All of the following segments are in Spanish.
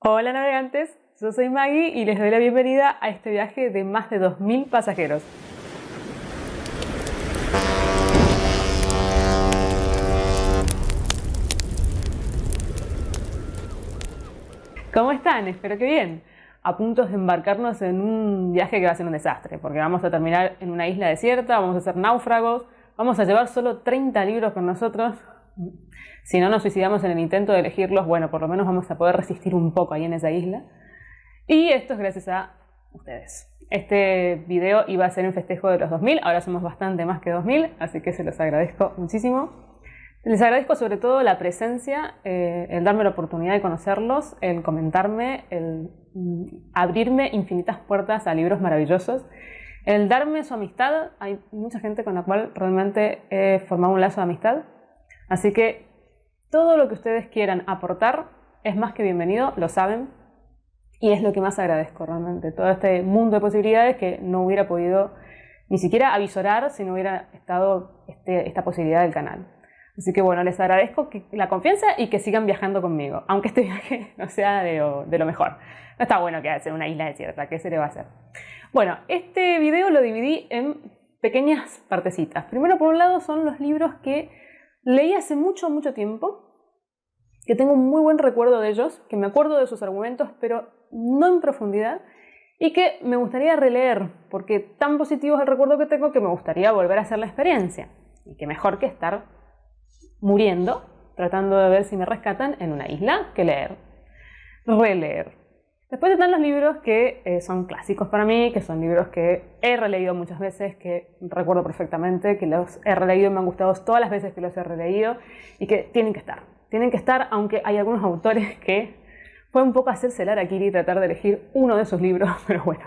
Hola navegantes, yo soy Maggie y les doy la bienvenida a este viaje de más de 2000 pasajeros. ¿Cómo están? Espero que bien. A punto de embarcarnos en un viaje que va a ser un desastre, porque vamos a terminar en una isla desierta, vamos a ser náufragos, vamos a llevar solo 30 libros con nosotros. Si no nos suicidamos en el intento de elegirlos, bueno, por lo menos vamos a poder resistir un poco ahí en esa isla. Y esto es gracias a ustedes. Este video iba a ser en festejo de los 2000, ahora somos bastante más que 2000, así que se los agradezco muchísimo. Les agradezco sobre todo la presencia, el darme la oportunidad de conocerlos, el comentarme, el abrirme infinitas puertas a libros maravillosos, el darme su amistad. Hay mucha gente con la cual realmente he formado un lazo de amistad, así que todo lo que ustedes quieran aportar es más que bienvenido, lo saben, y es lo que más agradezco realmente. Todo este mundo de posibilidades que no hubiera podido ni siquiera avisorar si no hubiera estado esta posibilidad del canal. Así que bueno, les agradezco la confianza y que sigan viajando conmigo, aunque este viaje no sea de lo mejor. No está bueno que hacer una isla desierta, ¿qué se le va a hacer? Bueno, este video lo dividí en pequeñas partecitas. Primero, por un lado, son los libros que leí hace mucho tiempo, que tengo un muy buen recuerdo de ellos, que me acuerdo de sus argumentos, pero no en profundidad, y que me gustaría releer, porque tan positivo es el recuerdo que tengo que me gustaría volver a hacer la experiencia. Y que mejor que estar muriendo, tratando de ver si me rescatan en una isla, que releer. Después están los libros que son clásicos para mí, que son libros que he releído muchas veces, que recuerdo perfectamente, que los he releído y me han gustado todas las veces que los he releído, y que tienen que estar. Tienen que estar, aunque hay algunos autores que fue un poco hacerse el harakiri y tratar de elegir uno de sus libros, pero bueno,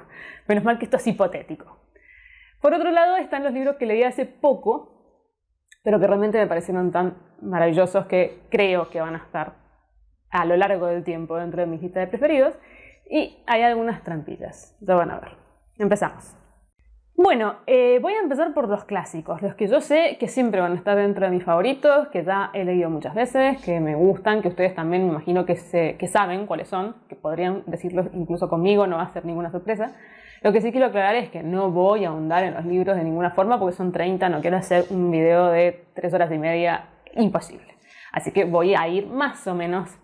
menos mal que esto es hipotético. Por otro lado están los libros que leí hace poco, pero que realmente me parecieron tan maravillosos que creo que van a estar a lo largo del tiempo dentro de mi lista de preferidos, y hay algunas trampillas, ya van a ver. Empezamos. Bueno, voy a empezar por los clásicos, los que yo sé que siempre van a estar dentro de mis favoritos, que ya he leído muchas veces, que me gustan, que ustedes también me imagino que saben cuáles son, que podrían decirlos incluso conmigo, no va a ser ninguna sorpresa. Lo que sí quiero aclarar es que no voy a ahondar en los libros de ninguna forma, porque son 30, no quiero hacer un video de 3 horas y media, imposible. Así que voy a ir más o menos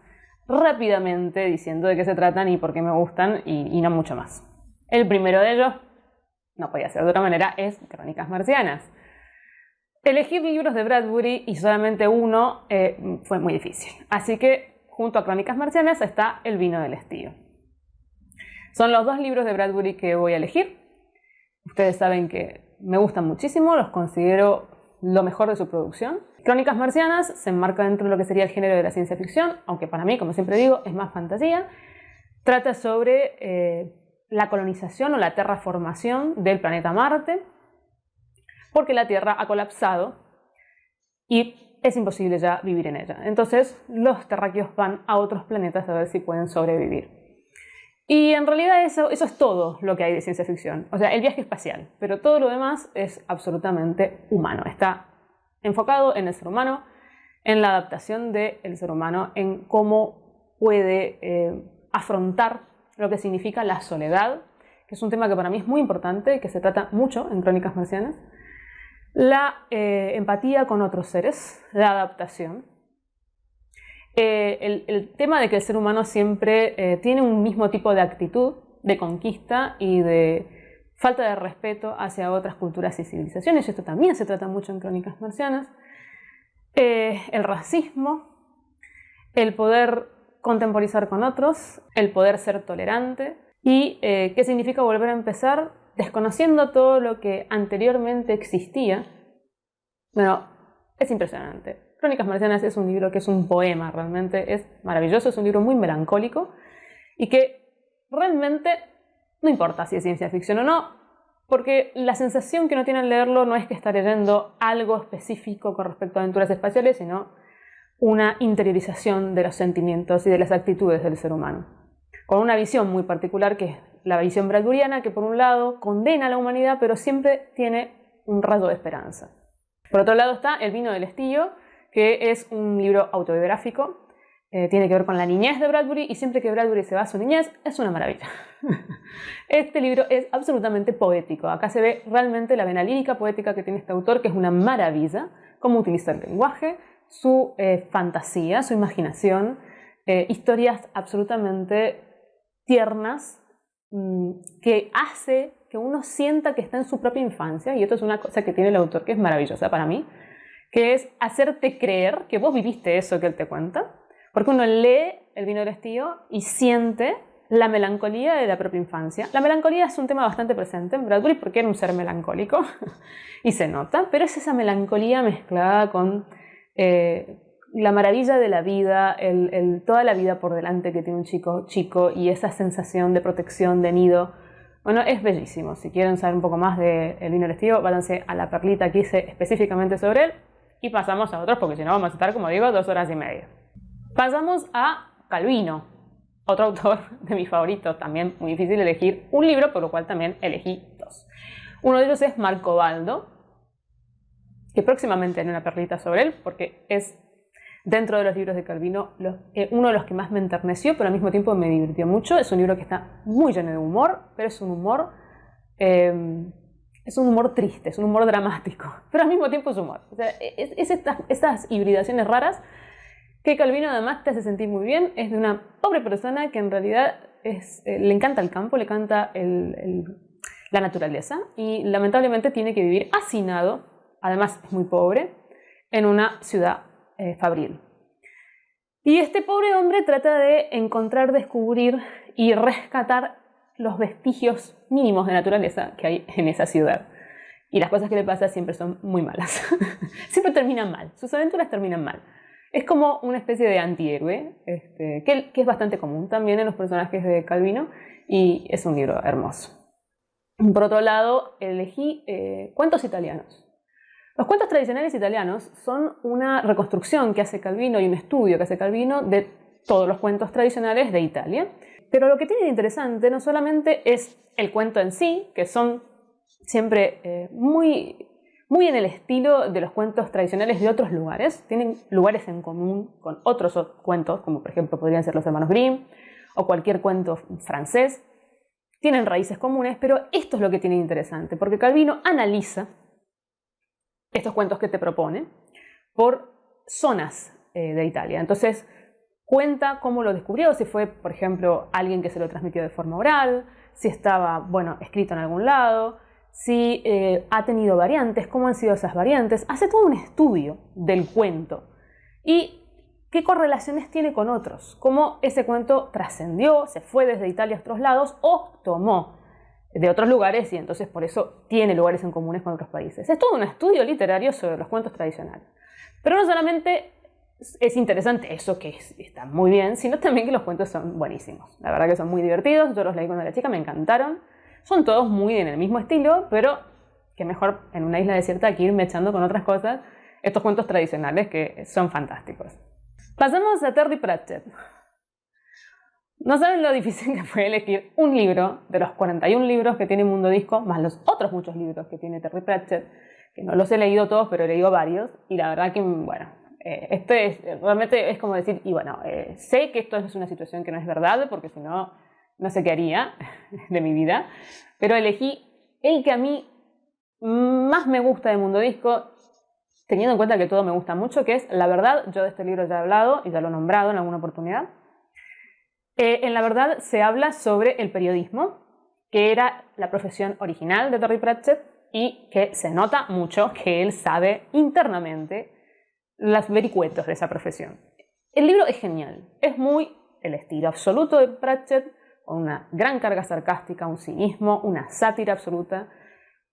rápidamente diciendo de qué se tratan y por qué me gustan, y no mucho más. El primero de ellos, no podía ser de otra manera, es Crónicas Marcianas. Elegir libros de Bradbury y solamente uno fue muy difícil. Así que junto a Crónicas Marcianas está El vino del estío. Son los dos libros de Bradbury que voy a elegir. Ustedes saben que me gustan muchísimo, los considero lo mejor de su producción. Crónicas Marcianas se enmarca dentro de lo que sería el género de la ciencia ficción, aunque para mí, como siempre digo, es más fantasía. Trata sobre la colonización o la terraformación del planeta Marte, porque la Tierra ha colapsado y es imposible ya vivir en ella. Entonces los terráqueos van a otros planetas a ver si pueden sobrevivir. Y en realidad eso es todo lo que hay de ciencia ficción. O sea, el viaje espacial, pero todo lo demás es absolutamente humano. Está enfocado en el ser humano, en la adaptación del ser humano, en cómo puede afrontar lo que significa la soledad, que es un tema que para mí es muy importante, que se trata mucho en Crónicas Marcianas, la empatía con otros seres, la adaptación, el tema de que el ser humano siempre tiene un mismo tipo de actitud de conquista y de falta de respeto hacia otras culturas y civilizaciones, y esto también se trata mucho en Crónicas Marcianas, el racismo, el poder contemporizar con otros, el poder ser tolerante y qué significa volver a empezar desconociendo todo lo que anteriormente existía. Bueno, es impresionante. Crónicas Marcianas es un libro que es un poema, realmente es maravilloso, es un libro muy melancólico y que realmente no importa si es ciencia ficción o no, porque la sensación que uno tiene al leerlo no es que está leyendo algo específico con respecto a aventuras espaciales, sino una interiorización de los sentimientos y de las actitudes del ser humano, con una visión muy particular que es la visión bradburiana, que por un lado condena a la humanidad, pero siempre tiene un rayo de esperanza. Por otro lado está El vino del estío, que es un libro autobiográfico tiene que ver con la niñez de Bradbury y siempre que Bradbury se va a su niñez es una maravilla. Este libro es absolutamente poético. Acá se ve realmente la vena lírica poética que tiene este autor, que es una maravilla, cómo utiliza el lenguaje, su fantasía, su imaginación, historias absolutamente tiernas que hace que uno sienta que está en su propia infancia, y esto es una cosa que tiene el autor que es maravillosa para mí, que es hacerte creer que vos viviste eso que él te cuenta, porque uno lee El vino del estío y siente la melancolía de la propia infancia. La melancolía es un tema bastante presente en Bradbury porque era un ser melancólico y se nota, pero es esa melancolía mezclada con la maravilla de la vida, toda la vida por delante que tiene un chico y esa sensación de protección, de nido. Bueno, es bellísimo. Si quieren saber un poco más de El vino del estío, váyanse a la perlita que hice específicamente sobre él y pasamos a otros porque si no vamos a estar, como digo, 2 horas y media. Pasamos a Calvino, otro autor de mis favoritos, también muy difícil elegir un libro, por lo cual también elegí 2. Uno de ellos es Marco Baldo, que próximamente haré una perlita sobre él, porque es, dentro de los libros de Calvino, uno de los que más me enterneció, pero al mismo tiempo me divirtió mucho. Es un libro que está muy lleno de humor, pero es un humor triste, es un humor dramático, pero al mismo tiempo es humor. O sea, estas hibridaciones raras que Calvino además te hace sentir muy bien. Es de una pobre persona que en realidad le encanta el campo, le encanta la naturaleza y lamentablemente tiene que vivir hacinado, además es muy pobre, en una ciudad fabril. Y este pobre hombre trata de encontrar, descubrir y rescatar los vestigios mínimos de naturaleza que hay en esa ciudad. Y las cosas que le pasan siempre son muy malas. Siempre terminan mal, sus aventuras terminan mal. Es como una especie de antihéroe, que es bastante común también en los personajes de Calvino, y es un libro hermoso. Por otro lado, elegí cuentos italianos. Los cuentos tradicionales italianos son una reconstrucción que hace Calvino y un estudio que hace Calvino de todos los cuentos tradicionales de Italia. Pero lo que tiene de interesante no solamente es el cuento en sí, que son siempre muy en el estilo de los cuentos tradicionales de otros lugares, tienen lugares en común con otros cuentos, como por ejemplo podrían ser los hermanos Grimm o cualquier cuento francés. Tienen raíces comunes, pero esto es lo que tiene de interesante, porque Calvino analiza estos cuentos que te propone por zonas de Italia. Entonces cuenta cómo lo descubrió, si fue, por ejemplo, alguien que se lo transmitió de forma oral, si estaba, escrito en algún lado, si ha tenido variantes, cómo han sido esas variantes. Hace todo un estudio del cuento y qué correlaciones tiene con otros, cómo ese cuento trascendió, se fue desde Italia a otros lados o tomó de otros lugares y entonces por eso tiene lugares en comunes con otros países. Es todo un estudio literario sobre los cuentos tradicionales. Pero no solamente es interesante eso, que está muy bien, sino también que los cuentos son buenísimos. La verdad que son muy divertidos, yo los leí cuando era chica, me encantaron. Son todos muy en el mismo estilo, pero que mejor en una isla desierta que irme echando con otras cosas estos cuentos tradicionales que son fantásticos. Pasamos a Terry Pratchett. No saben lo difícil que fue elegir un libro de los 41 libros que tiene Mundo Disco, más los otros muchos libros que tiene Terry Pratchett, que no los he leído todos, pero he leído varios, y la verdad que, realmente es como decir, sé que esto es una situación que no es verdad, porque si no, no sé qué haría de mi vida, pero elegí el que a mí más me gusta de Mundo Disco, teniendo en cuenta que todo me gusta mucho, que es La Verdad. Yo de este libro ya he hablado y ya lo he nombrado en alguna oportunidad. En La Verdad se habla sobre el periodismo, que era la profesión original de Terry Pratchett y que se nota mucho que él sabe internamente los vericuetos de esa profesión. El libro es genial, es muy el estilo absoluto de Pratchett, con una gran carga sarcástica, un cinismo, una sátira absoluta.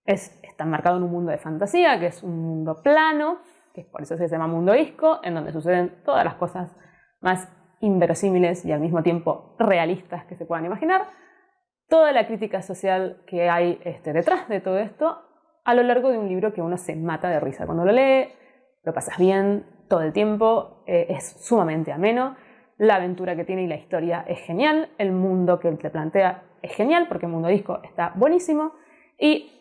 Está marcado en un mundo de fantasía, que es un mundo plano, que por eso se llama Mundo Disco, en donde suceden todas las cosas más inverosímiles y al mismo tiempo realistas que se puedan imaginar. Toda la crítica social que hay detrás de todo esto, a lo largo de un libro que uno se mata de risa. Cuando lo lee, lo pasas bien todo el tiempo, es sumamente ameno. La aventura que tiene y la historia es genial, el mundo que te plantea es genial, porque el Mundo Disco está buenísimo, y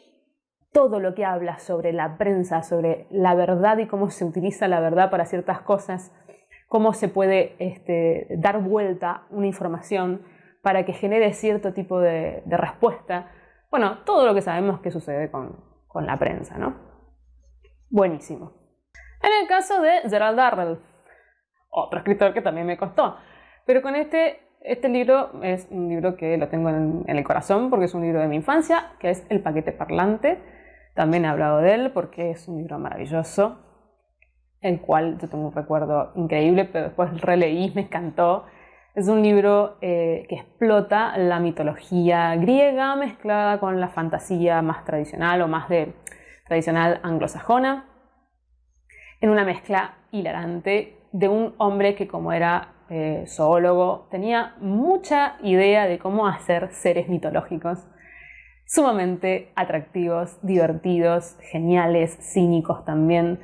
todo lo que habla sobre la prensa, sobre la verdad y cómo se utiliza la verdad para ciertas cosas, cómo se puede dar vuelta una información para que genere cierto tipo de respuesta. Bueno, todo lo que sabemos que sucede con la prensa, ¿no? Buenísimo. En el caso de Gerald Darrell, otro escritor que también me costó, pero con este libro es un libro que lo tengo en el corazón porque es un libro de mi infancia, que es El paquete parlante. También he hablado de él porque es un libro maravilloso, el cual yo tengo un recuerdo increíble, pero después releí y me encantó. Es un libro que explota la mitología griega mezclada con la fantasía más tradicional o más tradicional anglosajona, en una mezcla hilarante de un hombre que, como era zoólogo, tenía mucha idea de cómo hacer seres mitológicos sumamente atractivos, divertidos, geniales, cínicos también.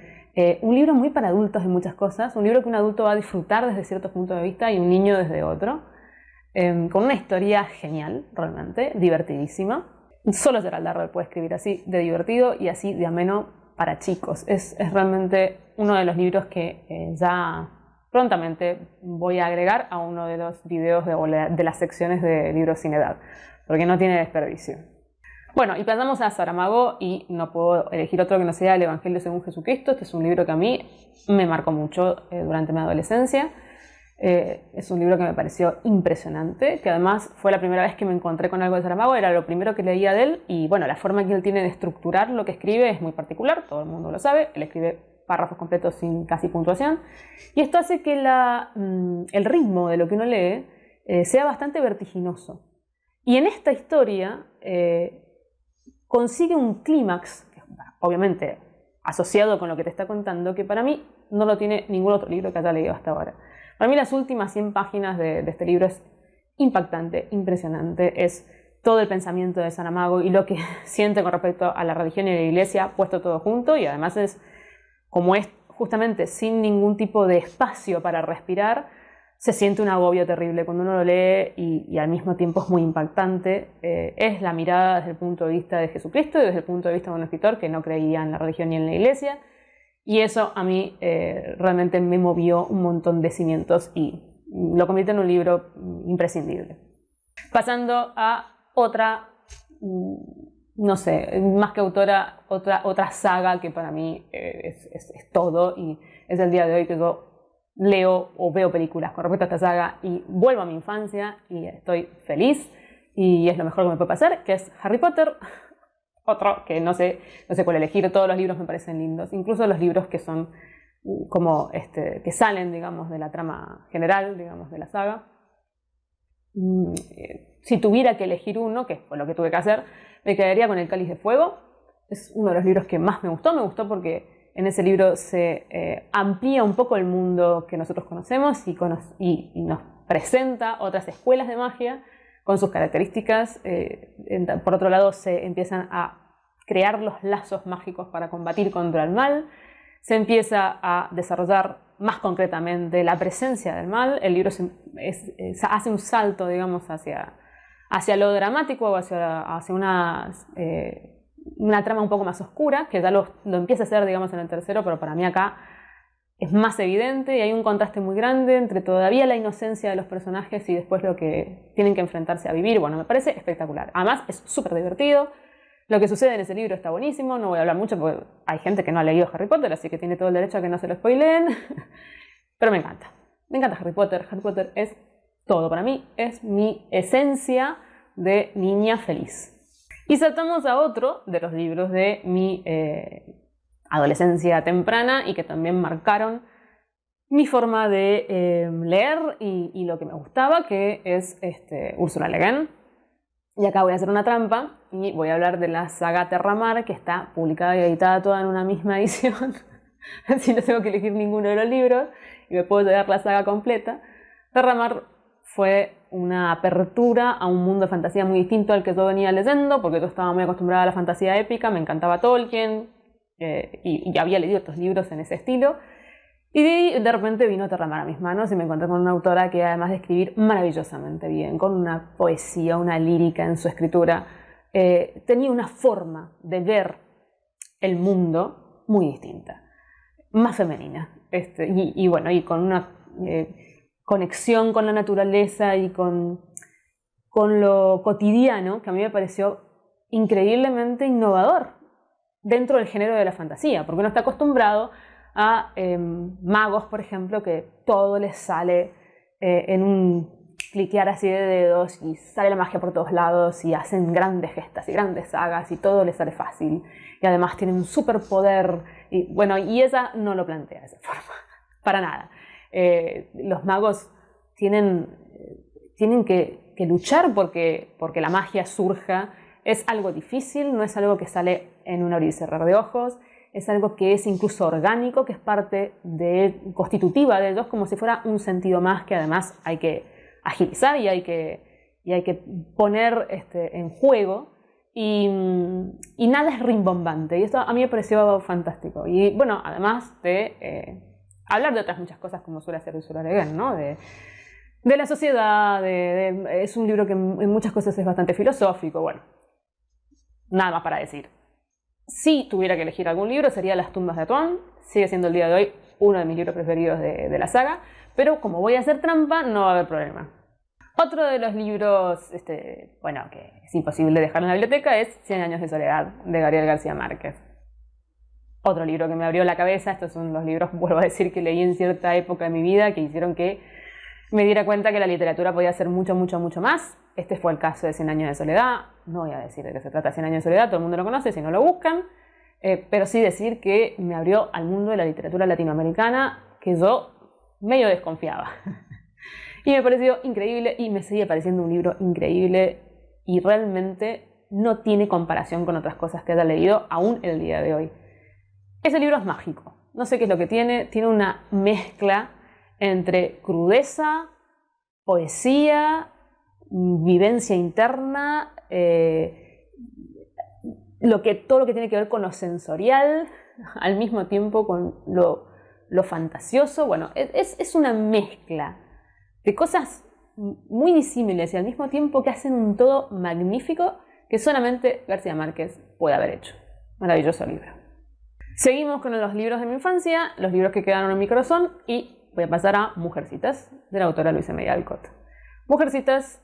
Un libro muy para adultos en muchas cosas, un libro que un adulto va a disfrutar desde cierto punto de vista y un niño desde otro, con una historia genial, realmente, divertidísima. Solo Gerald Darrell puede escribir así de divertido y así de ameno para chicos. Es realmente uno de los libros que ya prontamente voy a agregar a uno de los videos de las secciones de libros sin edad, porque no tiene desperdicio. Bueno, y pasamos a Saramago y no puedo elegir otro que no sea El Evangelio según Jesucristo. Este es un libro que a mí me marcó mucho durante mi adolescencia. Es un libro que me pareció impresionante, que además fue la primera vez que me encontré con algo de Saramago, era lo primero que leía de él y bueno, la forma que él tiene de estructurar lo que escribe es muy particular, todo el mundo lo sabe, él escribe párrafos completos sin casi puntuación y esto hace que el ritmo de lo que uno lee sea bastante vertiginoso. Y en esta historia consigue un clímax, obviamente asociado con lo que te está contando, que para mí no lo tiene ningún otro libro que haya leído hasta ahora. Para mí las últimas 100 páginas de este libro es impactante, impresionante, es todo el pensamiento de Saramago y lo que siente con respecto a la religión y a la iglesia puesto todo junto, y además es como es justamente sin ningún tipo de espacio para respirar, se siente un agobio terrible cuando uno lo lee y al mismo tiempo es muy impactante. Es la mirada desde el punto de vista de Jesucristo y desde el punto de vista de un escritor que no creía en la religión ni en la iglesia, y eso a mí realmente me movió un montón de cimientos y lo convierte en un libro imprescindible. Pasando a otra, no sé, más que autora, otra saga que para mí es todo y es el día de hoy que yo leo o veo películas con respecto a esta saga y vuelvo a mi infancia y estoy feliz y es lo mejor que me puede pasar, que es Harry Potter. Otro que no sé cuál elegir, todos los libros me parecen lindos, incluso los libros que son como que salen, digamos, de la trama general, digamos, de la saga. Si tuviera que elegir uno, que fue lo que tuve que hacer, me quedaría con El Cáliz de Fuego. Es uno de los libros que más me gustó porque en ese libro se amplía un poco el mundo que nosotros conocemos y nos presenta otras escuelas de magia con sus características. Por otro lado, se empiezan a crear los lazos mágicos para combatir contra el mal. Se empieza a desarrollar más concretamente la presencia del mal. El libro hace un salto, digamos, hacia lo dramático o hacia una trama un poco más oscura, que ya lo empieza a hacer, digamos, en el tercero, pero para mí acá es más evidente y hay un contraste muy grande entre todavía la inocencia de los personajes y después lo que tienen que enfrentarse a vivir. Bueno, me parece espectacular. Además, es súper divertido. Lo que sucede en ese libro está buenísimo. No voy a hablar mucho porque hay gente que no ha leído Harry Potter, así que tiene todo el derecho a que no se lo spoileen. Pero me encanta. Me encanta Harry Potter. Harry Potter es todo para mí. Es mi esencia de niña feliz. Y saltamos a otro de los libros de mi adolescencia temprana y que también marcaron mi forma de leer y lo que me gustaba, que es Ursula Le Guin. Y acá voy a hacer una trampa y voy a hablar de la saga Terramar, que está publicada y editada toda en una misma edición. Así no tengo que elegir ninguno de los libros y me puedo llevar la saga completa. Terramar fue una apertura a un mundo de fantasía muy distinto al que yo venía leyendo, porque yo estaba muy acostumbrada a la fantasía épica, me encantaba Tolkien y había leído otros libros en ese estilo. Y de repente vino Terramar a mis manos y me encontré con una autora que, además de escribir maravillosamente bien, con una poesía, una lírica en su escritura, tenía una forma de ver el mundo muy distinta, más femenina. Y con conexión con la naturaleza y con lo cotidiano, que a mí me pareció increíblemente innovador dentro del género de la fantasía, porque uno está acostumbrado a magos, por ejemplo, que todo les sale en un cliquear así de dedos y sale la magia por todos lados y hacen grandes gestas y grandes sagas y todo les sale fácil y además tienen un superpoder y bueno, y ella no lo plantea de esa forma, para nada. Los magos tienen que luchar porque la magia surja. Es algo difícil, no es algo que sale en un abrir y cerrar de ojos, es algo que es incluso orgánico, que es parte constitutiva de ellos, como si fuera un sentido más que además hay que agilizar y hay que poner en juego. Y nada es rimbombante, y esto a mí me pareció fantástico. Y bueno, además de hablar de otras muchas cosas como suele hacer Ursula Le Guin, ¿no? De la sociedad, es un libro que en muchas cosas es bastante filosófico, bueno. Nada más para decir. Si tuviera que elegir algún libro sería Las tumbas de Atuán. Sigue siendo el día de hoy uno de mis libros preferidos de la saga, pero como voy a hacer trampa no va a haber problema. Otro de los libros, bueno, que es imposible dejar en la biblioteca es Cien años de soledad, de Gabriel García Márquez. Otro libro que me abrió la cabeza. Estos son los libros, vuelvo a decir, que leí en cierta época de mi vida que hicieron que me diera cuenta que la literatura podía ser mucho, mucho, mucho más. Este fue el caso de Cien años de soledad. No voy a decir de qué se trata Cien años de soledad, todo el mundo lo conoce si no lo buscan. Pero sí decir que me abrió al mundo de la literatura latinoamericana que yo medio desconfiaba. Y me pareció increíble y me sigue pareciendo un libro increíble y realmente no tiene comparación con otras cosas que haya leído aún el día de hoy. Ese libro es mágico. No sé qué es lo que tiene una mezcla entre crudeza, poesía, vivencia interna, todo lo que tiene que ver con lo sensorial, al mismo tiempo con lo fantasioso. Bueno, es una mezcla de cosas muy disímiles y al mismo tiempo que hacen un todo magnífico que solamente García Márquez puede haber hecho. Maravilloso libro. Seguimos con los libros de mi infancia, los libros que quedaron en mi corazón, y voy a pasar a Mujercitas, de la autora Luisa May Alcott. Mujercitas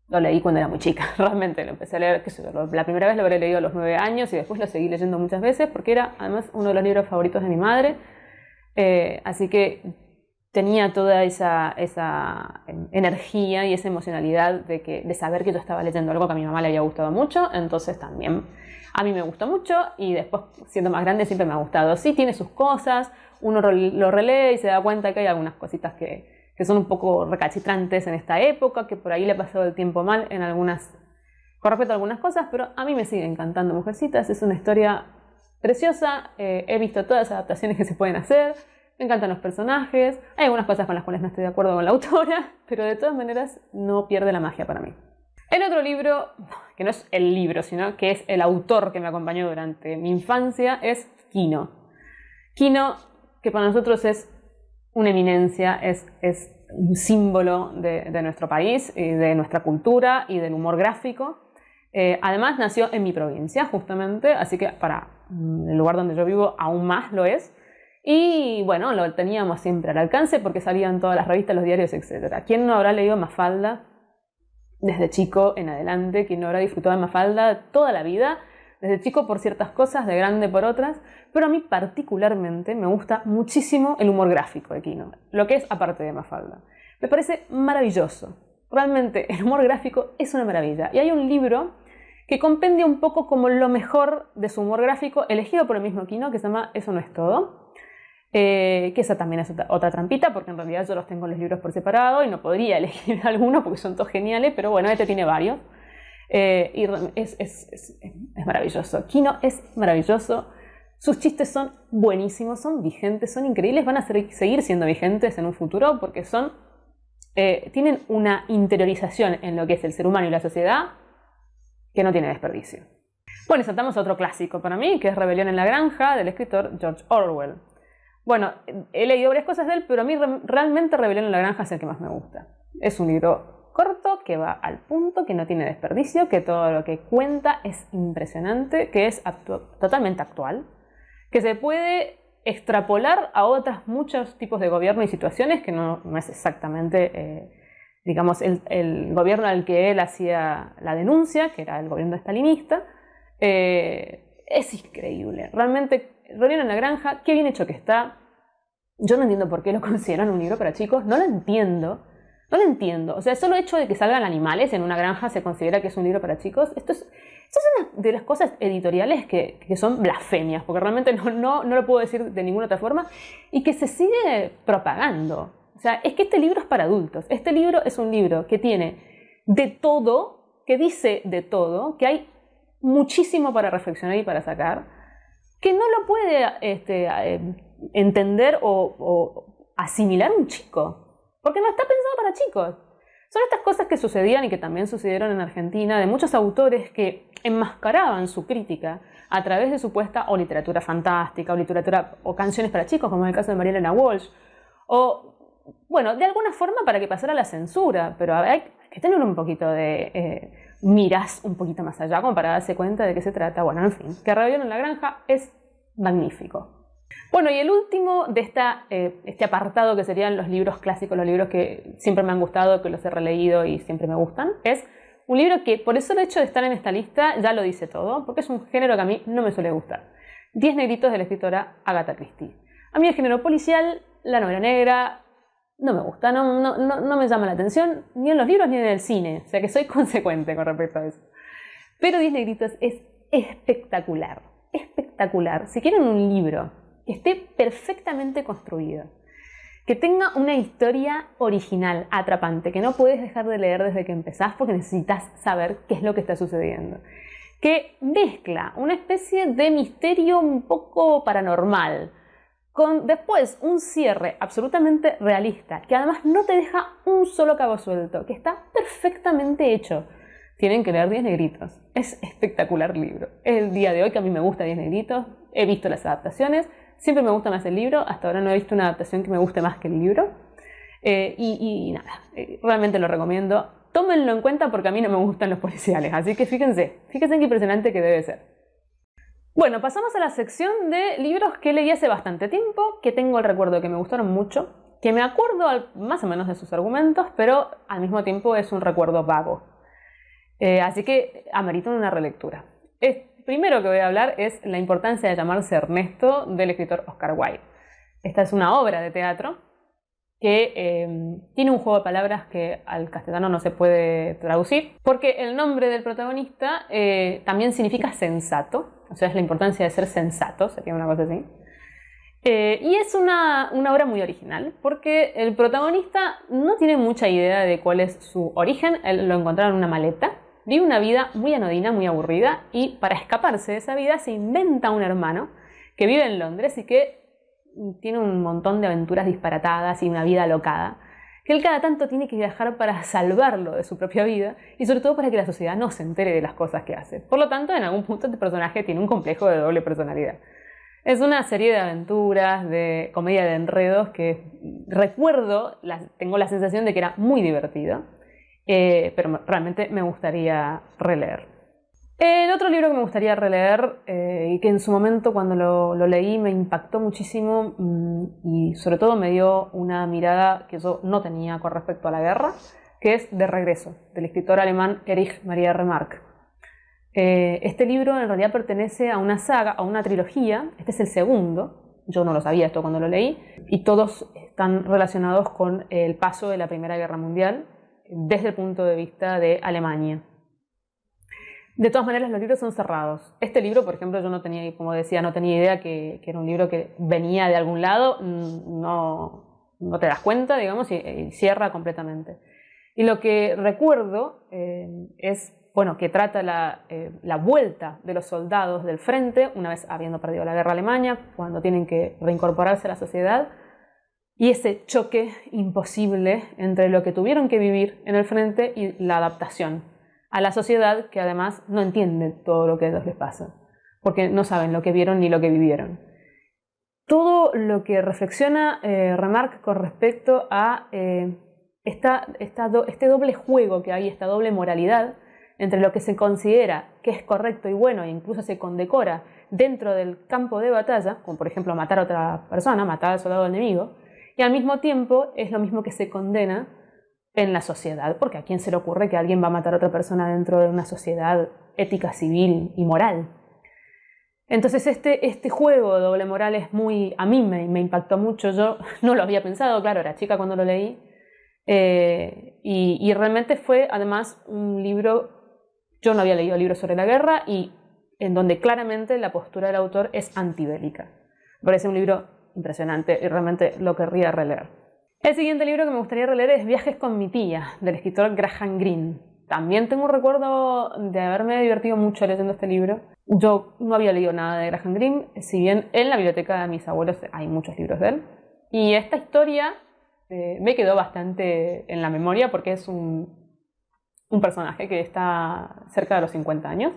lo leí cuando era muy chica, realmente lo empecé a leer, la primera vez lo habré leído a los 9 años y después lo seguí leyendo muchas veces porque era además uno de los libros favoritos de mi madre, así que tenía toda esa energía y esa emocionalidad de saber que yo estaba leyendo algo que a mi mamá le había gustado mucho, entonces también a mí me gustó mucho y después siendo más grande siempre me ha gustado. Sí, tiene sus cosas, uno lo relee y se da cuenta que hay algunas cositas que son un poco recalcitrantes en esta época, que por ahí le ha pasado el tiempo mal con respecto a algunas cosas, pero a mí me sigue encantando Mujercitas, es una historia preciosa, he visto todas las adaptaciones que se pueden hacer, me encantan los personajes, hay algunas cosas con las cuales no estoy de acuerdo con la autora, pero de todas maneras no pierde la magia para mí. El otro libro, que no es el libro, sino que es el autor que me acompañó durante mi infancia, es Quino. Quino, que para nosotros es una eminencia, es un símbolo de nuestro país, y de nuestra cultura y del humor gráfico. Además nació en mi provincia, justamente, así que para el lugar donde yo vivo aún más lo es. Y bueno, lo teníamos siempre al alcance porque salían todas las revistas, los diarios, etc. ¿Quién no habrá leído Mafalda desde chico en adelante? ¿Quién no habrá disfrutado de Mafalda toda la vida? Desde chico por ciertas cosas, de grande por otras, pero a mí particularmente me gusta muchísimo el humor gráfico de Quino, lo que es aparte de Mafalda. Me parece maravilloso. Realmente el humor gráfico es una maravilla. Y hay un libro que compendia un poco como lo mejor de su humor gráfico, elegido por el mismo Quino, que se llama Eso no es todo. Que esa también es otra trampita, porque en realidad yo los tengo en los libros por separado y no podría elegir alguno porque son todos geniales, pero bueno, este tiene varios. Y es maravilloso. Quino es maravilloso. Sus chistes son buenísimos, son vigentes, son increíbles, van a seguir siendo vigentes en un futuro porque tienen una interiorización en lo que es el ser humano y la sociedad que no tiene desperdicio. Bueno, y saltamos a otro clásico para mí, que es Rebelión en la Granja, del escritor George Orwell. Bueno, he leído varias cosas de él, pero a mí realmente Rebelión en la Granja es el que más me gusta. Es un libro corto, que va al punto, que no tiene desperdicio, que todo lo que cuenta es impresionante, que es totalmente actual, que se puede extrapolar a otros muchos tipos de gobierno y situaciones que no es exactamente, digamos, el gobierno al que él hacía la denuncia, que era el gobierno stalinista. Es increíble. Realmente, Rebelión en la Granja, qué bien hecho que está. Yo no entiendo por qué lo consideran un libro para chicos, no lo entiendo. No lo entiendo. O sea, solo el hecho de que salgan animales en una granja se considera que es un libro para chicos. Esto es una de las cosas editoriales que son blasfemias, porque realmente no lo puedo decir de ninguna otra forma, y que se sigue propagando. O sea, es que este libro es para adultos. Este libro es un libro que tiene de todo, que dice de todo, que hay muchísimo para reflexionar y para sacar, que no lo puede entender o asimilar un chico. Porque no está pensado para chicos. Son estas cosas que sucedían y que también sucedieron en Argentina, de muchos autores que enmascaraban su crítica a través de supuesta o literatura fantástica, o literatura o canciones para chicos, como en el caso de María Elena Walsh, o, bueno, de alguna forma para que pasara la censura, pero hay que tener un poquito de miras un poquito más allá, como para darse cuenta de qué se trata. Bueno, en fin, que Rebelión en la Granja es magnífico. Bueno, y el último de este apartado, que serían los libros clásicos, los libros que siempre me han gustado, que los he releído y siempre me gustan, es un libro que por el solo hecho de estar en esta lista ya lo dice todo, porque es un género que a mí no me suele gustar. 10 negritos, de la escritora Agatha Christie. A mí el género policial, la novela negra, no me gusta, no me llama la atención, ni en los libros ni en el cine, o sea que soy consecuente con respecto a eso. Pero 10 negritos es espectacular, espectacular. Si quieren un libro que esté perfectamente construido, que tenga una historia original, atrapante, que no puedes dejar de leer desde que empezás porque necesitas saber qué es lo que está sucediendo, que mezcla una especie de misterio un poco paranormal, con después un cierre absolutamente realista, que además no te deja un solo cabo suelto, que está perfectamente hecho. Tienen que leer 10 negritos. Es espectacular libro. Es el día de hoy que a mí me gusta 10 negritos. He visto las adaptaciones. Siempre me gusta más el libro. Hasta ahora no he visto una adaptación que me guste más que el libro. Nada, realmente lo recomiendo. Tómenlo en cuenta porque a mí no me gustan los policiales. Así que fíjense qué impresionante que debe ser. Bueno, pasamos a la sección de libros que leí hace bastante tiempo, que tengo el recuerdo de que me gustaron mucho, que me acuerdo más o menos de sus argumentos, pero al mismo tiempo es un recuerdo vago. Así que ameritan una relectura. El primero que voy a hablar es La importancia de llamarse Ernesto, del escritor Oscar Wilde. Esta es una obra de teatro que tiene un juego de palabras que al castellano no se puede traducir, porque el nombre del protagonista también significa sensato, o sea, es la importancia de ser sensato, sería una cosa así. Y es una obra muy original, porque el protagonista no tiene mucha idea de cuál es su origen. Él lo encontraron en una maleta, vive una vida muy anodina, muy aburrida, y para escaparse de esa vida se inventa un hermano que vive en Londres y que tiene un montón de aventuras disparatadas y una vida alocada, que él cada tanto tiene que viajar para salvarlo de su propia vida y sobre todo para que la sociedad no se entere de las cosas que hace. Por lo tanto, en algún punto este personaje tiene un complejo de doble personalidad. Es una serie de aventuras, de comedia de enredos que recuerdo, tengo la sensación de que era muy divertido, pero realmente me gustaría releer. El otro libro que me gustaría releer y que en su momento cuando lo leí me impactó muchísimo y sobre todo me dio una mirada que yo no tenía con respecto a la guerra, que es De regreso, del escritor alemán Erich Maria Remarque. Este libro en realidad pertenece a una saga, a una trilogía. Este es el segundo, yo no lo sabía esto cuando lo leí, y todos están relacionados con el paso de la Primera Guerra Mundial desde el punto de vista de Alemania. De todas maneras, los libros son cerrados. Este libro, por ejemplo, yo no tenía, como decía, no tenía idea que era un libro que venía de algún lado, no te das cuenta, digamos, y cierra completamente. Y lo que recuerdo es, bueno, que trata la vuelta de los soldados del frente, una vez habiendo perdido la guerra a Alemania, cuando tienen que reincorporarse a la sociedad, y ese choque imposible entre lo que tuvieron que vivir en el frente y la adaptación a la sociedad, que además no entiende todo lo que a ellos les pasa, porque no saben lo que vieron ni lo que vivieron. Todo lo que reflexiona Remarque con respecto a este doble juego que hay, esta doble moralidad entre lo que se considera que es correcto y bueno e incluso se condecora dentro del campo de batalla, como por ejemplo matar a otra persona, matar al soldado enemigo, y al mismo tiempo es lo mismo que se condena en la sociedad, porque ¿a quién se le ocurre que alguien va a matar a otra persona dentro de una sociedad ética, civil y moral? Entonces este juego de doble moral es a mí me impactó mucho. Yo no lo había pensado, claro, era chica cuando lo leí, y realmente fue además un libro, yo no había leído libros sobre la guerra y en donde claramente la postura del autor es antibélica. Me parece un libro impresionante y realmente lo querría releer. El siguiente libro que me gustaría releer es Viajes con mi tía, del escritor Graham Greene. También tengo un recuerdo de haberme divertido mucho leyendo este libro. Yo no había leído nada de Graham Greene, si bien en la biblioteca de mis abuelos hay muchos libros de él. Y esta historia me quedó bastante en la memoria porque es un personaje que está cerca de los 50 años,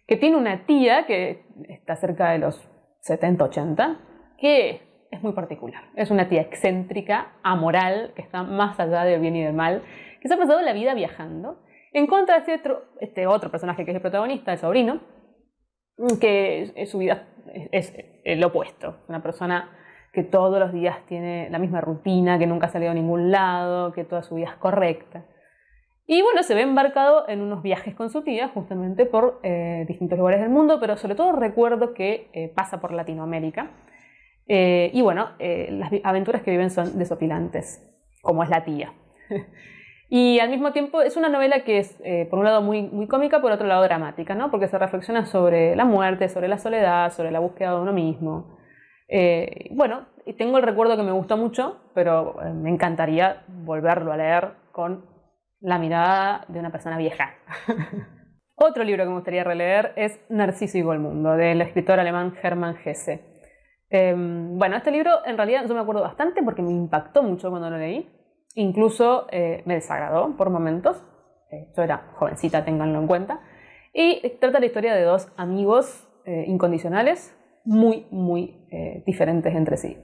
que tiene una tía que está cerca de los 70, 80, que es muy particular. Es una tía excéntrica, amoral, que está más allá del bien y del mal, que se ha pasado la vida viajando, en contra de este otro personaje que es el protagonista, el sobrino, que su vida es el opuesto. Una persona que todos los días tiene la misma rutina, que nunca ha salido a ningún lado, que toda su vida es correcta. Y bueno, se ve embarcado en unos viajes con su tía, justamente por distintos lugares del mundo, pero sobre todo recuerdo que pasa por Latinoamérica. Y bueno, las aventuras que viven son desopilantes, como es la tía. Y al mismo tiempo es una novela que es, por un lado, muy cómica, por otro lado, dramática, ¿no? Porque se reflexiona sobre la muerte, sobre la soledad, sobre la búsqueda de uno mismo. Bueno, tengo el recuerdo que me gustó mucho, pero me encantaría volverlo a leer con la mirada de una persona vieja. Otro libro que me gustaría releer es Narciso y Goldmundo, del escritor alemán Hermann Hesse. Bueno, este libro en realidad yo me acuerdo bastante porque me impactó mucho cuando lo leí. Incluso me desagradó por momentos. Yo era jovencita, ténganlo en cuenta. Y trata la historia de dos amigos incondicionales muy diferentes entre sí.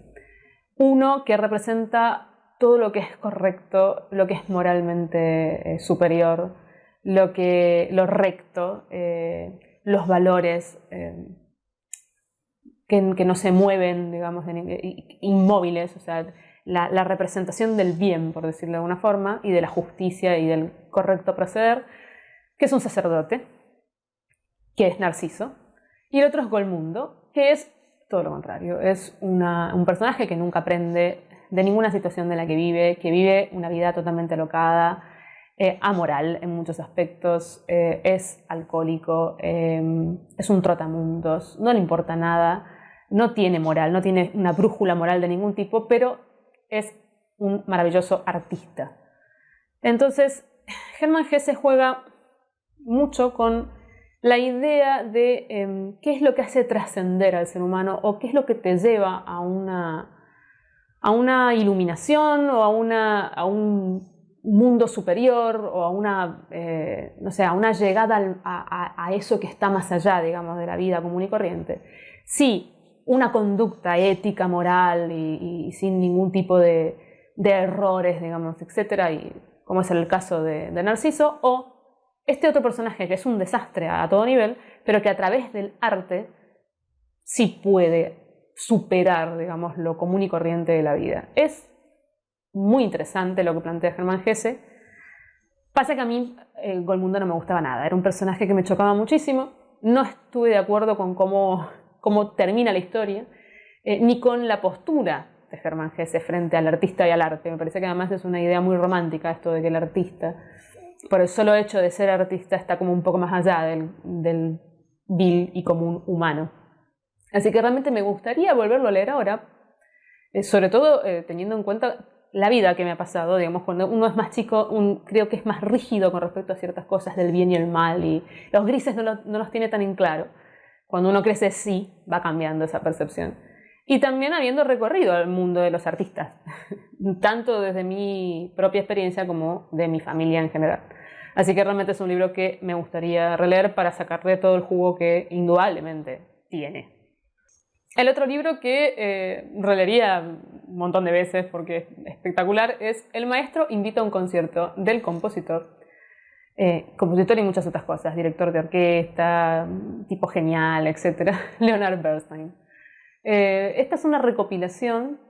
Uno que representa todo lo que es correcto, lo que es moralmente superior, lo recto, los valores que no se mueven, digamos, inmóviles, o sea, la representación del bien, por decirlo de alguna forma, y de la justicia y del correcto proceder, que es un sacerdote, que es Narciso, y el otro es Goldmundo, que es todo lo contrario, es un personaje que nunca aprende de ninguna situación de la que vive una vida totalmente alocada, amoral en muchos aspectos, es alcohólico, es un trotamundos, no le importa nada, no tiene moral, no tiene una brújula moral de ningún tipo, pero es un maravilloso artista. Entonces, Hermann Hesse juega mucho con la idea de qué es lo que hace trascender al ser humano o qué es lo que te lleva a una iluminación o a un mundo superior o a una, no sé, a una llegada a eso que está más allá, digamos, de la vida común y corriente. Sí, una conducta ética, moral y sin ningún tipo de errores, digamos, etcétera, y como es el caso de Narciso, o este otro personaje que es un desastre a todo nivel, pero que a través del arte sí puede superar, digamos, lo común y corriente de la vida. Es muy interesante lo que plantea Hermann Hesse. Pasa que a mí Goldmundo no me gustaba nada, era un personaje que me chocaba muchísimo, no estuve de acuerdo con cómo termina la historia, ni con la postura de Hermann Hesse frente al artista y al arte. Me parece que además es una idea muy romántica esto de que el artista, por el solo hecho de ser artista, está como un poco más allá del vil y común humano. Así que realmente me gustaría volverlo a leer ahora, sobre todo teniendo en cuenta la vida que me ha pasado, digamos, cuando uno es más chico, creo que es más rígido con respecto a ciertas cosas del bien y el mal, y los grises no los tiene tan en claro. Cuando uno crece sí va cambiando esa percepción. Y también habiendo recorrido el mundo de los artistas, tanto desde mi propia experiencia como de mi familia en general. Así que realmente es un libro que me gustaría releer para sacarle todo el jugo que indudablemente tiene. El otro libro que releería un montón de veces porque es espectacular es El maestro invita a un concierto, del compositor compositor y muchas otras cosas, director de orquesta, tipo genial, etc. Leonard Bernstein. Esta es una recopilación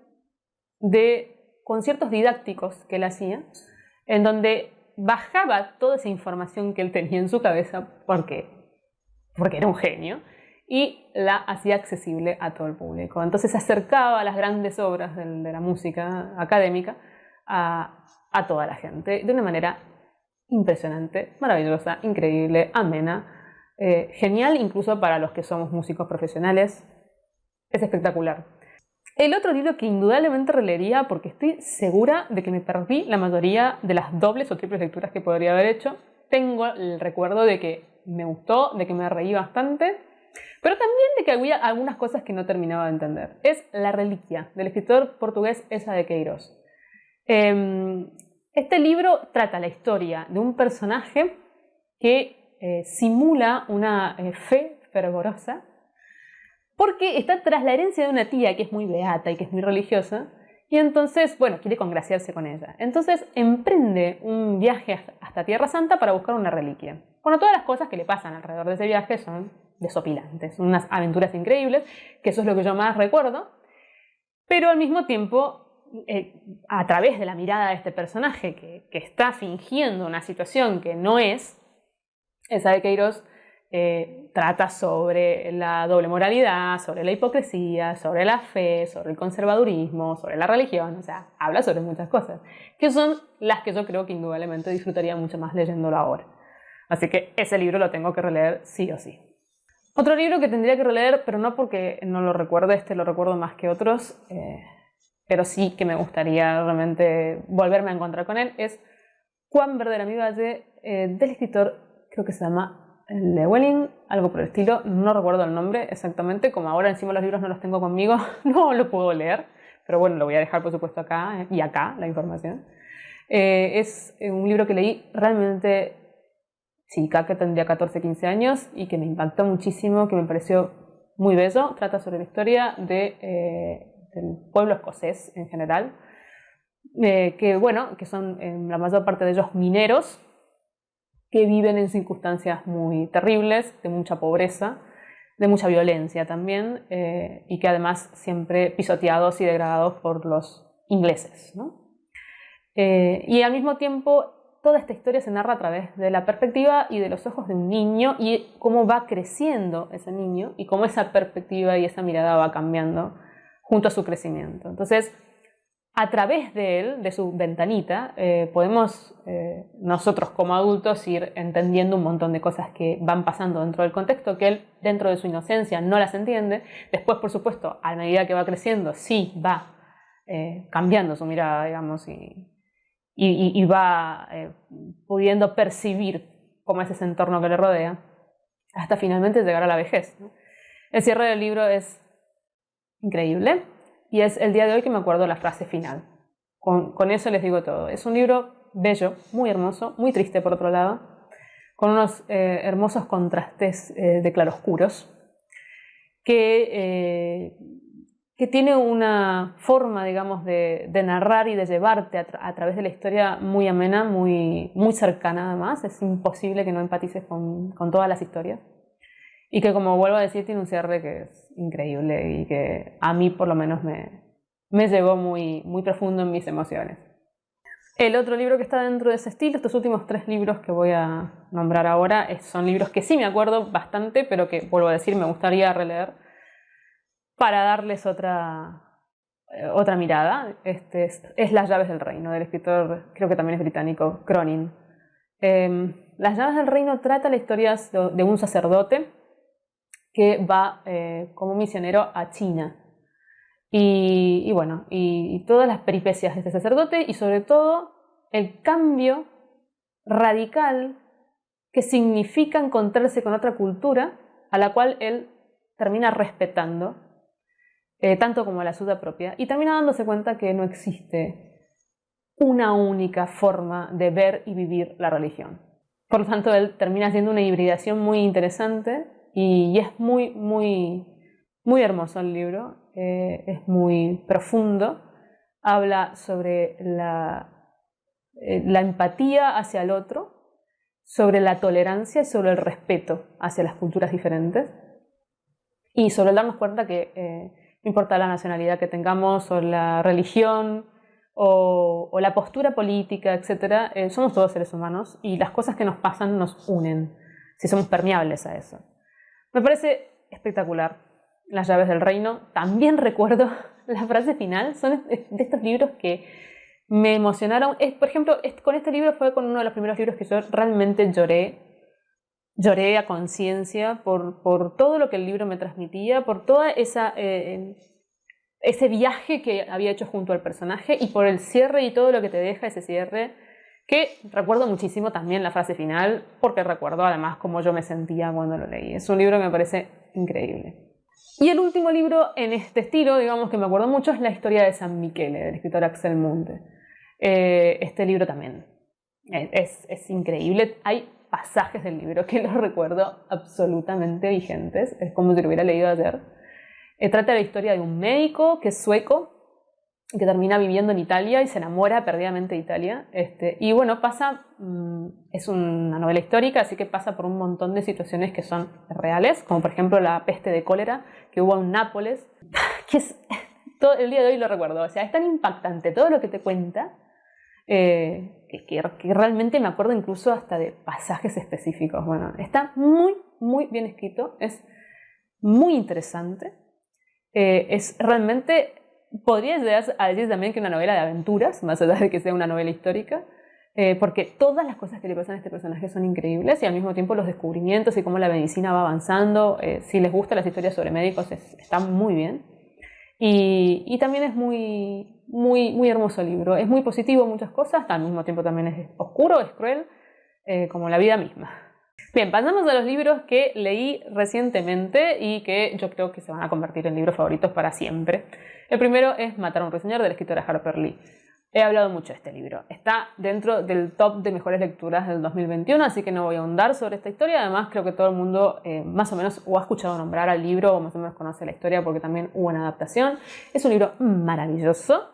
de conciertos didácticos que él hacía, en donde bajaba toda esa información que él tenía en su cabeza, porque era un genio, y la hacía accesible a todo el público. Entonces se acercaba a las grandes obras de la música académica a toda la gente, de una manera impresionante, maravillosa, increíble, amena, genial incluso para los que somos músicos profesionales. Es espectacular. El otro libro que indudablemente releería, porque estoy segura de que me perdí la mayoría de las dobles o triples lecturas que podría haber hecho. Tengo el recuerdo de que me gustó, de que me reí bastante, pero también de que había algunas cosas que no terminaba de entender. Es La Reliquia, del escritor portugués Eça de Queiroz. Este libro trata la historia de un personaje que simula una fe fervorosa, porque está tras la herencia de una tía que es muy beata y que es muy religiosa, y entonces, bueno, quiere congraciarse con ella. Entonces emprende un viaje hasta Tierra Santa para buscar una reliquia. Bueno, todas las cosas que le pasan alrededor de ese viaje son desopilantes, son unas aventuras increíbles, que eso es lo que yo más recuerdo, pero al mismo tiempo, a través de la mirada de este personaje que está fingiendo una situación que no es, Eça de Queiroz trata sobre la doble moralidad, sobre la hipocresía, sobre la fe, sobre el conservadurismo, sobre la religión, o sea, habla sobre muchas cosas, que son las que yo creo que indudablemente disfrutaría mucho más leyéndolo ahora. Así que ese libro lo tengo que releer sí o sí. Otro libro que tendría que releer, pero no porque no lo recuerde, este lo recuerdo más que otros, pero sí que me gustaría realmente volverme a encontrar con él, es Juan Verde la mi Valle, del escritor, creo que se llama Llewellyn, algo por el estilo, no recuerdo el nombre exactamente, como ahora encima los libros no los tengo conmigo, no lo puedo leer, pero bueno, lo voy a dejar por supuesto acá y acá la información. Es un libro que leí realmente chica, que tendría 14, 15 años y que me impactó muchísimo, que me pareció muy bello. Trata sobre la historia del pueblo escocés en general, que son en la mayor parte de ellos mineros, que viven en circunstancias muy terribles, de mucha pobreza, de mucha violencia también, y que además siempre pisoteados y degradados por los ingleses, ¿no? Y al mismo tiempo toda esta historia se narra a través de la perspectiva y de los ojos de un niño, y cómo va creciendo ese niño y cómo esa perspectiva y esa mirada va cambiando junto a su crecimiento. Entonces, a través de él, de su ventanita, podemos nosotros como adultos ir entendiendo un montón de cosas que van pasando dentro del contexto, que él dentro de su inocencia no las entiende. Después, por supuesto, a medida que va creciendo, sí va cambiando su mirada, digamos, y va pudiendo percibir cómo es ese entorno que le rodea, hasta finalmente llegar a la vejez, ¿no? El cierre del libro es increíble. Y es el día de hoy que me acuerdo la frase final. Con eso les digo todo. Es un libro bello, muy hermoso, muy triste por otro lado, con unos hermosos contrastes de claroscuros, que tiene una forma, digamos, de narrar y de llevarte a través de la historia muy amena, muy cercana además. Es imposible que no empatices con todas las historias. Y que, como vuelvo a decir, tiene un cierre que es increíble y que a mí por lo menos me llegó muy, muy profundo en mis emociones. El otro libro que está dentro de ese estilo, estos últimos 3 libros que voy a nombrar ahora, son libros que sí me acuerdo bastante, pero que, vuelvo a decir, me gustaría releer para darles otra mirada. Es Las llaves del reino, del escritor, creo que también es británico, Cronin. Las llaves del reino trata la historia de un sacerdote que va como misionero a China. Y bueno, y todas las peripecias de este sacerdote, y sobre todo el cambio radical que significa encontrarse con otra cultura a la cual él termina respetando, tanto como la suya propia, y termina dándose cuenta que no existe una única forma de ver y vivir la religión. Por lo tanto, él termina haciendo una hibridación muy interesante. Y es muy, muy, muy hermoso el libro, es muy profundo, habla sobre la empatía hacia el otro, sobre la tolerancia y sobre el respeto hacia las culturas diferentes y sobre el darnos cuenta que no importa la nacionalidad que tengamos o la religión o la postura política, etc., somos todos seres humanos y las cosas que nos pasan nos unen si somos permeables a eso. Me parece espectacular Las llaves del reino. También recuerdo la frase final, son de estos libros que me emocionaron. Por ejemplo, con este libro fue con uno de los primeros libros que yo realmente lloré a conciencia por todo lo que el libro me transmitía, por toda ese viaje que había hecho junto al personaje y por el cierre y todo lo que te deja ese cierre, que recuerdo muchísimo también la frase final, porque recuerdo además cómo yo me sentía cuando lo leí. Es un libro que me parece increíble. Y el último libro en este estilo, digamos, que me acuerdo mucho, es La historia de San Michele, del escritor Axel Munthe. Este libro también es increíble. Hay pasajes del libro que los recuerdo absolutamente vigentes, es como si lo hubiera leído ayer. Trata de la historia de un médico que es sueco, que termina viviendo en Italia y se enamora perdidamente de Italia. Y bueno, es una novela histórica, así que pasa por un montón de situaciones que son reales, como por ejemplo la peste de cólera que hubo en Nápoles, que todo el día de hoy lo recuerdo. O sea, es tan impactante todo lo que te cuenta, que realmente me acuerdo incluso hasta de pasajes específicos. Bueno, está muy, muy bien escrito, es muy interesante. Es realmente, podría llegar a decir también que una novela de aventuras, más allá de que sea una novela histórica, porque todas las cosas que le pasan a este personaje son increíbles y al mismo tiempo los descubrimientos y cómo la medicina va avanzando. Si les gustan las historias sobre médicos, está muy bien. Y también es muy, muy, muy hermoso el libro. Es muy positivo en muchas cosas, al mismo tiempo también es oscuro, es cruel, como la vida misma. Bien, pasamos a los libros que leí recientemente y que yo creo que se van a convertir en libros favoritos para siempre. El primero es Matar a un ruiseñor, de la escritora Harper Lee. He hablado mucho de este libro. Está dentro del top de mejores lecturas del 2021, así que no voy a ahondar sobre esta historia. Además, creo que todo el mundo más o menos o ha escuchado nombrar al libro o más o menos conoce la historia porque también hubo una adaptación. Es un libro maravilloso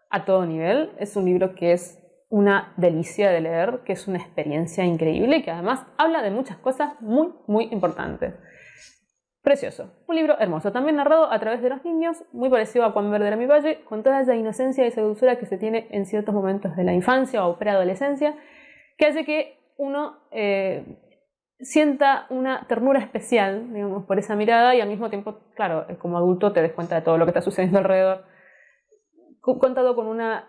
a todo nivel. Es un libro que es una delicia de leer, que es una experiencia increíble y que además habla de muchas cosas muy, muy importantes. Precioso. Un libro hermoso, también narrado a través de los niños, muy parecido a Juan Verde de mi Valle, con toda esa inocencia y esa dulzura que se tiene en ciertos momentos de la infancia o preadolescencia, que hace que uno sienta una ternura especial, digamos, por esa mirada y al mismo tiempo, claro, como adulto te des cuenta de todo lo que está sucediendo alrededor. Contado con una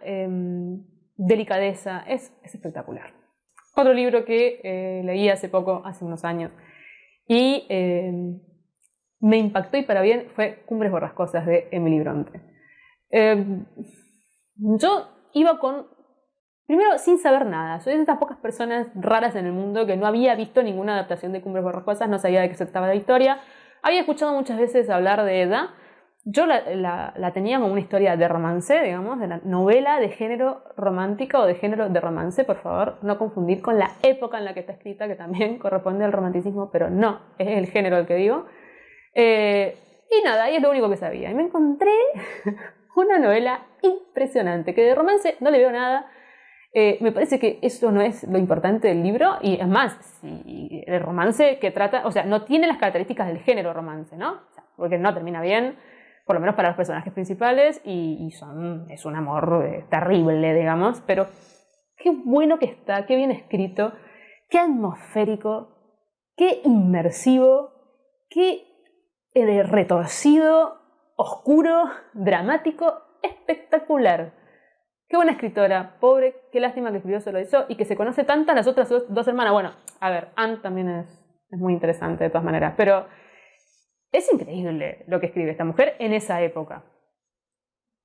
delicadeza, es espectacular. Otro libro que leí hace poco, hace unos años, y me impactó y para bien fue Cumbres Borrascosas de Emily Bronte. Yo iba primero sin saber nada. Soy de estas pocas personas raras en el mundo que no había visto ninguna adaptación de Cumbres Borrascosas, no sabía de qué se trataba la historia. Había escuchado muchas veces hablar de Eda. Yo la tenía como una historia de romance, digamos, de la novela de género romántica o de género de romance, por favor, no confundir con la época en la que está escrita, que también corresponde al romanticismo, pero no, es el género el que digo. Y nada, y es lo único que sabía. Y me encontré una novela impresionante, que de romance no le veo nada. Me parece que eso no es lo importante del libro, y es más, si el romance que trata, o sea, no tiene las características del género romance, ¿no? O sea, porque no termina bien, por lo menos para los personajes principales, y es un amor terrible, digamos, pero qué bueno que está, qué bien escrito, qué atmosférico, qué inmersivo, qué retorcido, oscuro, dramático, espectacular. Qué buena escritora, pobre, qué lástima que escribió solo eso y que se conoce tantas las otras dos hermanas. Bueno, a ver, Anne también es muy interesante de todas maneras, pero es increíble lo que escribe esta mujer en esa época.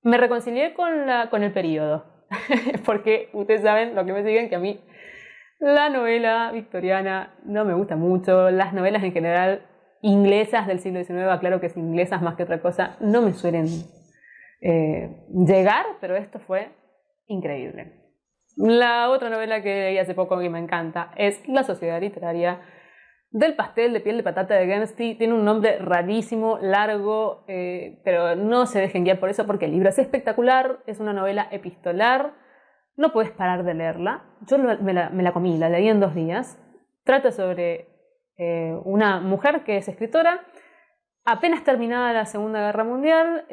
Me reconcilié con el periodo, porque ustedes saben, lo que me siguen, que a mí la novela victoriana no me gusta mucho, las novelas en general inglesas del siglo XIX, claro que es inglesas más que otra cosa, no me suelen llegar, pero esto fue increíble. La otra novela que leí hace poco que me encanta es La Sociedad Literaria del pastel de piel de patata de Guernsey. Tiene un nombre rarísimo, largo, pero no se dejen guiar por eso porque el libro es espectacular, es una novela epistolar, no puedes parar de leerla. Yo me la comí, la leí en 2 días. Trata sobre una mujer que es escritora, apenas terminada la Segunda Guerra Mundial,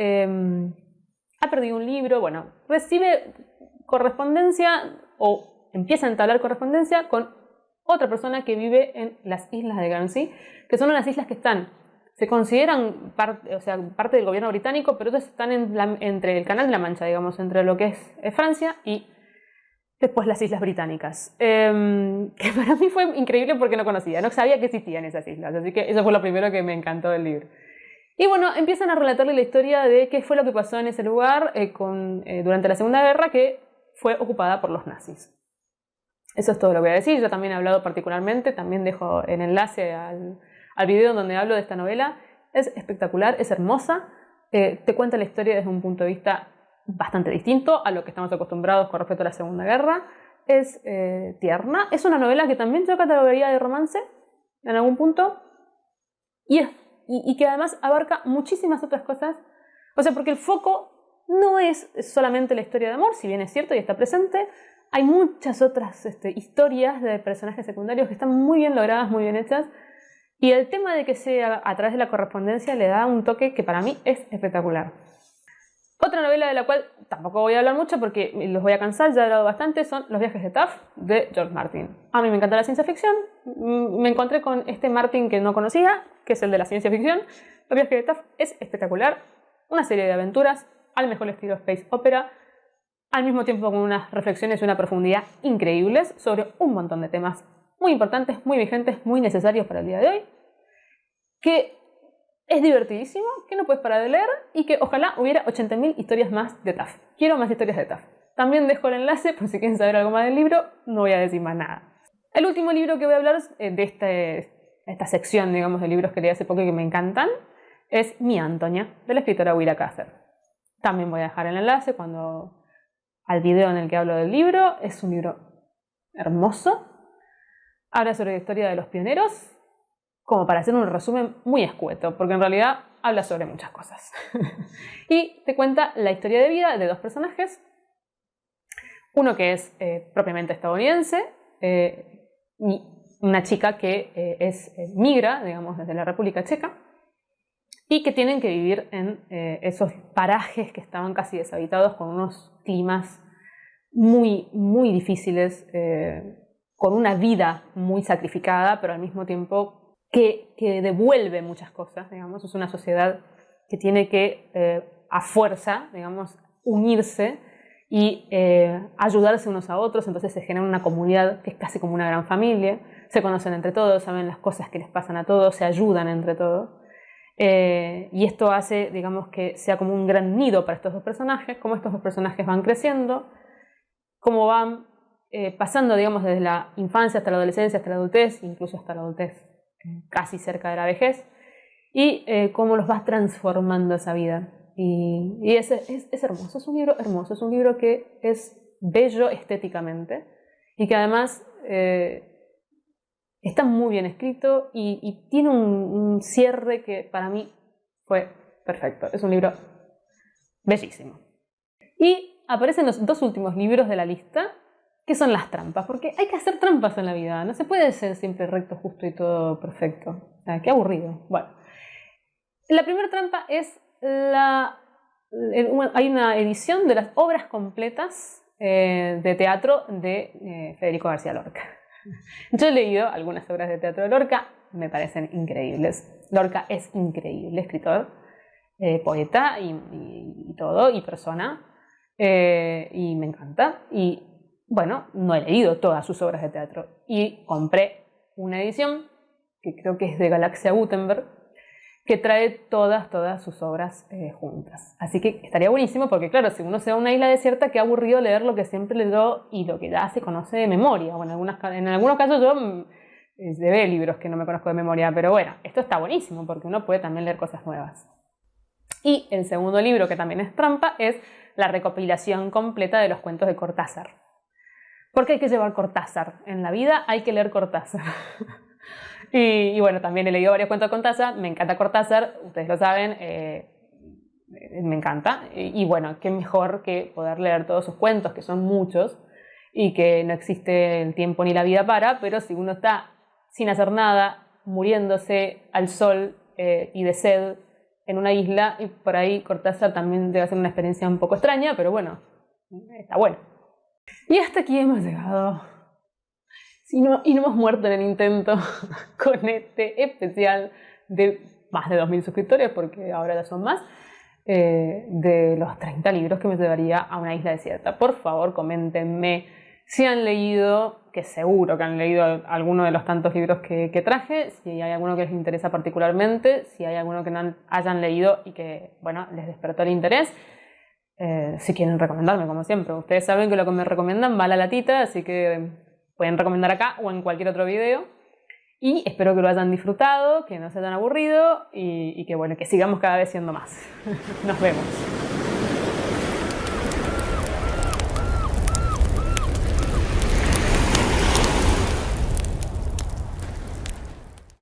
ha perdido un libro, bueno, recibe correspondencia o empieza a entablar correspondencia con otra persona que vive en las islas de Guernsey, que son unas islas que se consideran parte del gobierno británico, pero otras están entre el Canal de la Mancha, digamos, entre lo que es Francia y después las islas británicas. Que para mí fue increíble porque no conocía, no sabía que existían esas islas, así que eso fue lo primero que me encantó del libro. Y bueno, empiezan a relatarle la historia de qué fue lo que pasó en ese lugar durante la Segunda Guerra, que fue ocupada por los nazis. Eso es todo lo que voy a decir. Yo también he hablado particularmente, también dejo el enlace al video donde hablo de esta novela. Es espectacular, es hermosa, te cuenta la historia desde un punto de vista bastante distinto a lo que estamos acostumbrados con respecto a la Segunda Guerra. Es tierna, es una novela que también yo catalogaría de romance en algún punto y que además abarca muchísimas otras cosas. O sea, porque el foco no es solamente la historia de amor, si bien es cierto y está presente. Hay muchas otras historias de personajes secundarios que están muy bien logradas, muy bien hechas. Y el tema de que sea a través de la correspondencia le da un toque que para mí es espectacular. Otra novela de la cual tampoco voy a hablar mucho porque los voy a cansar, ya he hablado bastante, son Los viajes de Taf, de George Martin. A mí me encanta la ciencia ficción. Me encontré con este Martin que no conocía, que es el de la ciencia ficción. Los viajes de Taf es espectacular. Una serie de aventuras al mejor estilo space opera, al mismo tiempo con unas reflexiones y una profundidad increíbles sobre un montón de temas muy importantes, muy vigentes, muy necesarios para el día de hoy, que es divertidísimo, que no puedes parar de leer y que ojalá hubiera 80.000 historias más de Taf. Quiero más historias de Taf. También dejo el enlace por si quieren saber algo más del libro, no voy a decir más nada. El último libro que voy a hablar de esta sección, digamos, de libros que leí hace poco y que me encantan, es Mi Antonia, de la escritora Willa Cather. También voy a dejar el enlace al video en el que hablo del libro. Es un libro hermoso. Habla sobre la historia de los pioneros, como para hacer un resumen muy escueto, porque en realidad habla sobre muchas cosas. Y te cuenta la historia de vida de dos personajes. Uno que es propiamente estadounidense, y una chica que migra, digamos, desde la República Checa, y que tienen que vivir en esos parajes que estaban casi deshabitados, con unos climas muy, muy difíciles, con una vida muy sacrificada, pero al mismo tiempo que devuelve muchas cosas, digamos. Es una sociedad que tiene que, a fuerza, digamos, unirse y ayudarse unos a otros. Entonces se genera una comunidad que es casi como una gran familia. Se conocen entre todos, saben las cosas que les pasan a todos, se ayudan entre todos. Y esto hace, digamos, que sea como un gran nido para estos dos personajes, cómo estos dos personajes van creciendo, cómo van pasando, digamos, desde la infancia hasta la adolescencia, hasta la adultez, incluso hasta la adultez casi cerca de la vejez, y cómo los vas transformando esa vida. Y es hermoso, es un libro hermoso, es un libro que es bello estéticamente y que además está muy bien escrito y tiene un cierre que para mí fue perfecto. Es un libro bellísimo. Y aparecen los dos últimos libros de la lista, que son las trampas, porque hay que hacer trampas en la vida, no se puede ser siempre recto, justo y todo perfecto. O sea, qué aburrido. Bueno, la primera trampa es hay una edición de las obras completas de teatro de Federico García Lorca. Yo he leído algunas obras de teatro de Lorca, me parecen increíbles. Lorca es increíble escritor, poeta y todo, y persona, y me encanta. Y bueno, no he leído todas sus obras de teatro y compré una edición que creo que es de Galaxia Gutenberg, que trae todas sus obras juntas. Así que estaría buenísimo porque, claro, si uno se va a una isla desierta, qué aburrido leer lo que siempre leyó y lo que ya se conoce de memoria. Bueno, en algunos casos yo ve libros que no me conozco de memoria, pero bueno, esto está buenísimo porque uno puede también leer cosas nuevas. Y el segundo libro, que también es trampa, es la recopilación completa de los cuentos de Cortázar. ¿Por qué hay que llevar Cortázar? En la vida hay que leer Cortázar. Y bueno, también he leído varios cuentos de Cortázar, me encanta Cortázar, ustedes lo saben, me encanta. Y bueno, qué mejor que poder leer todos sus cuentos, que son muchos, y que no existe el tiempo ni la vida para, pero si uno está sin hacer nada, muriéndose al sol y de sed en una isla, y por ahí Cortázar también debe ser una experiencia un poco extraña, pero bueno, está bueno. Y hasta aquí hemos llegado. Y no hemos muerto en el intento con este especial de más de 2000 suscriptores, porque ahora ya son más, de los 30 libros que me llevaría a una isla desierta. Por favor, coméntenme si han leído, que seguro que han leído alguno de los tantos libros que traje, si hay alguno que les interesa particularmente, si hay alguno que no hayan leído y que, bueno, les despertó el interés. Si quieren recomendarme, como siempre. Ustedes saben que lo que me recomiendan va a la latita, así que pueden recomendar acá o en cualquier otro video. Y espero que lo hayan disfrutado, que no se hayan aburrido y que, bueno, que sigamos cada vez siendo más. Nos vemos.